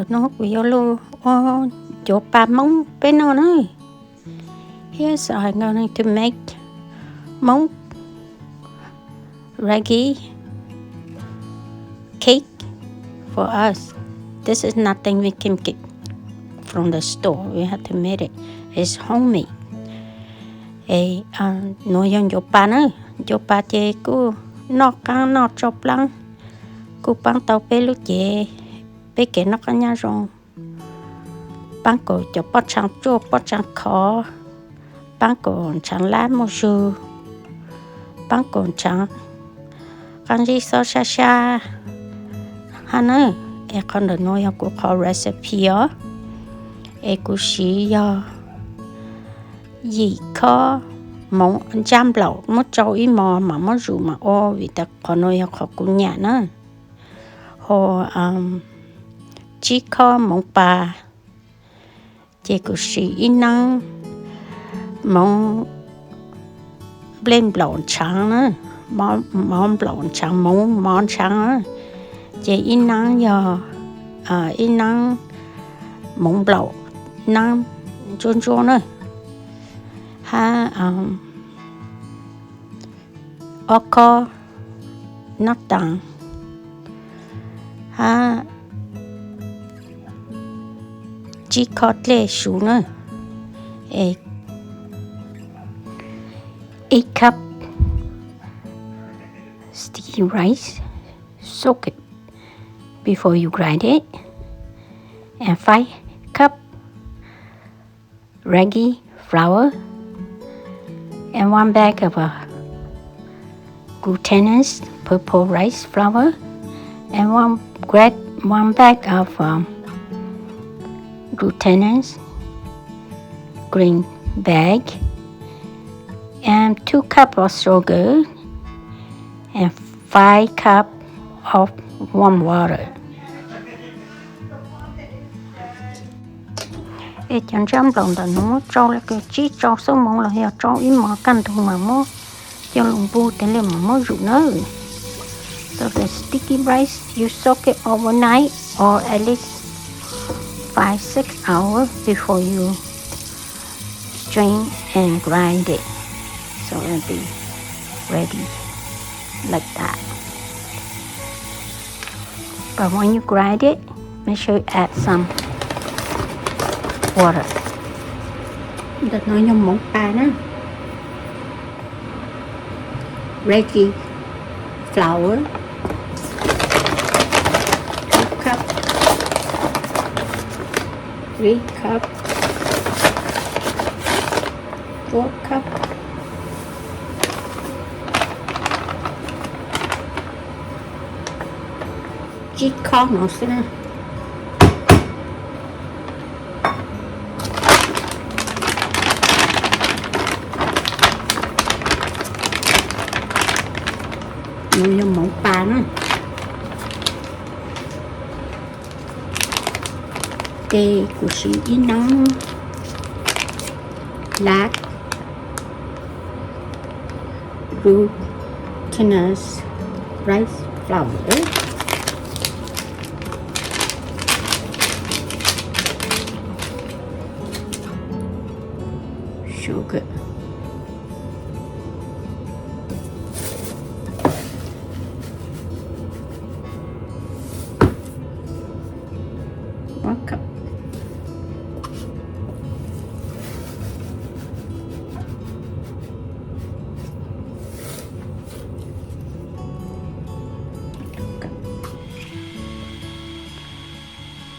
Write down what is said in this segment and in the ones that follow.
nó của yolo chỗ ba móng bên nó nữa. Here's I'm going to make Hmong Ragi cake for us. This is nothing we can get from the store. We have to make it. It's homemade. Nó yon chỗ ba nữa, chỗ ba chế cứ nó chop lăng, cứ băng tàu bé lúc chế bé cái nó cái nhà rồi, băng cổ cho bắt trắng chua bắt trắng khó, băng cổ trắng lá mô su, băng cổ trắng cái gì sao xa hắn ơi, con được nói cô có recipe á, cô xí gì có mong chăm lẩu mất trâu ý mò mà mất rủ mà vì ta có nói có cũng nhẹ nữa hồ chỉ có mong bà chỉ có sĩ năng mong blend lẩu trắng nữa món lẩu trắng món trắng nữa chỉ ý năng mong lẩu năng chôn nữa ha oko not done ha chỉ có lệ số nữa a cup sticky rice, soak it before you grind it, and 5 cup Ragi flour, and 1 bag of glutinous purple rice flour, and 1 bag of glutinous green bag, and 2 cups of sugar, and 5 cups of warm water. Chẳng chăm lòng là nó cho là cái chỉ cho số mong là hiệu cho ít mà căn thùng mà mua cho lùng bu để làm mà mua rượu nữa. So the sticky rice you soak it overnight or at least 5-6 hours before you strain and grind it. So it'll be ready like that. But when you grind it, make sure you add some water. Đợt nói nhom món pa nữa. Ragi flour 2 cup, 3 cup, 4 cup, chỉ có nó sẽ nó món pa nữa. Tê của sĩ nóng lạc glutinous rice flour, sugar, cup.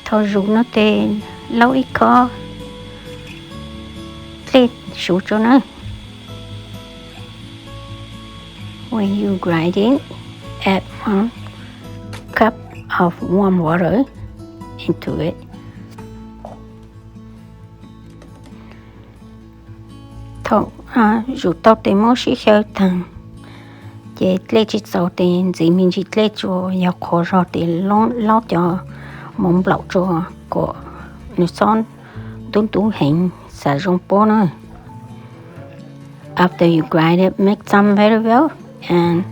Thôi rượu nó tên lâu ít có lên số cho nó. When you grind it, add 1 cup of warm water into it. Thôi rượu tao tên mô sĩ kheo thằng chế lê chỉ sau tên dĩ mình chỉ lê cho nhau khó rồi thì lo cho mong lẩu cho của nước son tú hình xả rong bó nữa. After you grind it, mix some very well, and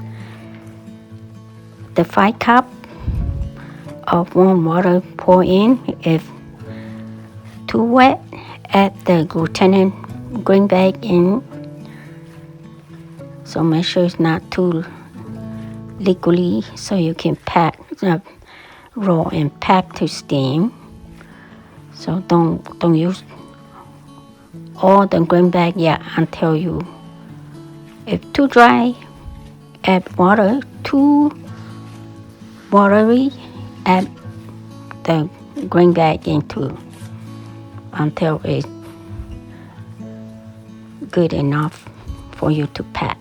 the 5 cup of warm water pour in. If too wet, add the glutinous green bag in. So make sure it's not too liquidy, so you can pack roll and pack to steam. So don't use all the green bag yet until you. If too dry, add water. Too watery, add the green bag into until it's good enough for you to pack.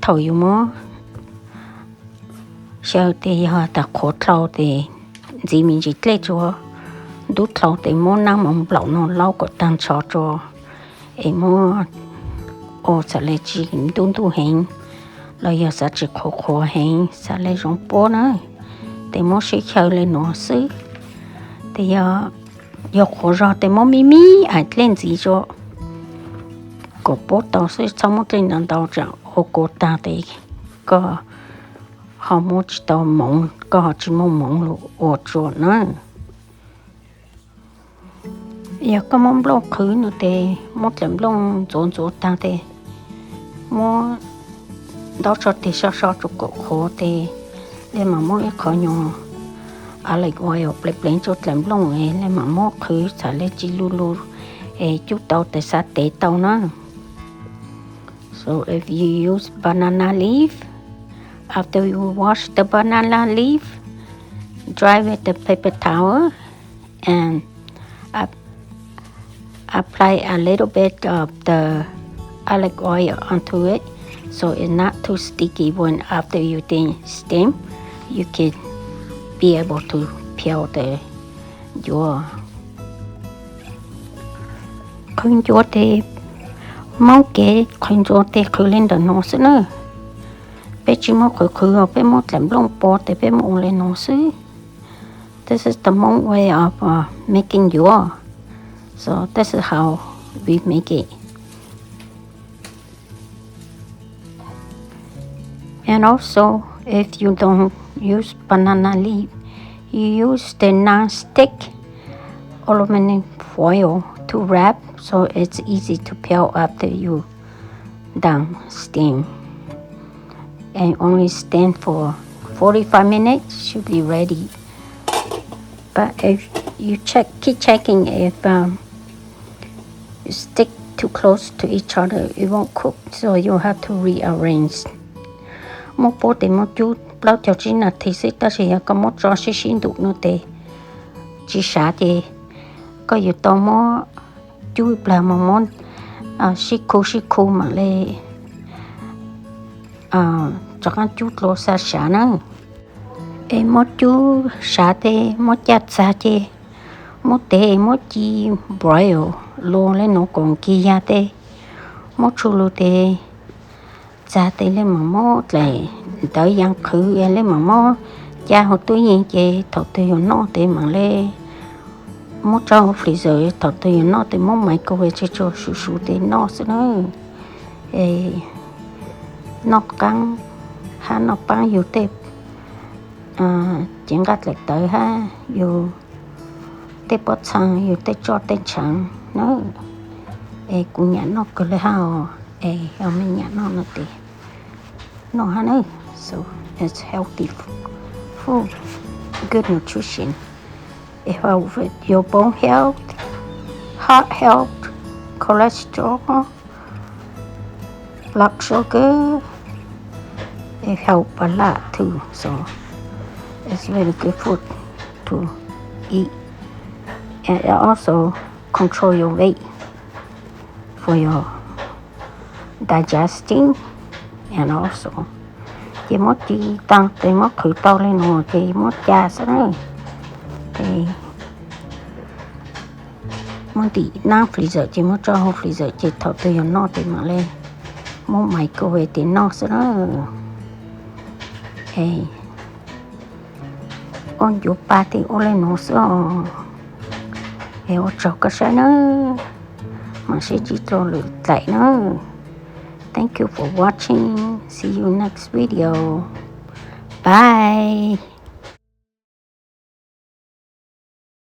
Thầu you more. Sau thì ta khó thầu thì gì mình chỉ lấy cho đút thầu thì mua năm ông lẩu nó lâu có tăng cho em mua ô sẽ lấy chỉ đun tu hình rồi giờ sẽ chỉ khó hình sẽ lấy rong bò nữa thì mua sẽ khơi lên nó xứ thì giờ khó rồi thì mua mì lên gì cho có bố tao sẽ xong một trên đàn tao chẳng ô cô ta thì có họ mua chỉ tao mỏng có họ chỉ mua mỏng luôn ô cho nữa giờ có món lông khứ nữa thì mua chấm lông rốn ta thì mua đó cho thì sao cho cổ khó thì để mà mua cái khó nhỏ à lại gọi ở lên cho chấm lông ấy để mà mua khứ xả lên chỉ lu chút tao thì sát tế tao nữa. So if you use banana leaf, after you wash the banana leaf, dry with the paper towel and apply a little bit of the olive oil onto it so it's not too sticky. When after you steam, you can be able to peel your khuyên chúa thì mong kế khuyên chúa thì khuyên lên đợt nó xứ nữa bé chỉ mong khuyên ở bé mong làm lông bò thì bé mong lên nó xứ. This is the Hmong way of making Ua. So this is how we make it. And also, if you don't use banana leaf, you use the non-stick aluminum foil to wrap, so it's easy to peel after you done steam. And only stand for 45 minutes, should be ready. But if you keep checking if you stick too close to each other, it won't cook, so you have to rearrange. Một bố thì một chút bao theo chính là thì sẽ ta sẽ có một trò sẽ xin đủ nữa thì chỉ xả thì có nhiều tao mó chú là một món xí khu mà lê cho ăn chút lô xả nữa em một chú xả thì một chặt xả thì một té một chi broil lô lên nó còn kia thì một chú lô thì xả thì lên mà một lại tới giang khử lên mà một cha họ tôi nhìn chị thọ tôi nó thì mà lên một trong freezer thọ tôi nó thì một máy cô về cho su thì nó sẽ nữa nó căng ha nó băng nhiều tép chuyện gắt lại tới ha nhiều tép bớt sang nhiều tép cho tép chẳng nữa cũng nhả nó cứ lấy hao mình nhả nó thì nó ha nữa. So it's healthy food, good nutrition. It helps with your bone health, heart health, cholesterol, blood sugar. It helps a lot too. So it's very good food to eat. And it also control your weight for your digesting, and also chỉ mất chỉ tăng thì mất khử to lên rồi thì mất cha sẽ nữa thì mất đi năng freezer chỉ mất cho freezer chỉ thọ từ nó thì mà lên mất mày cô về thì nó sẽ nữa con chú ba thì ô lên nó sẽ ô cho cái sẽ nữa mà sẽ chỉ cho lựa lại nữa. Thank you for watching. See you next video. Bye.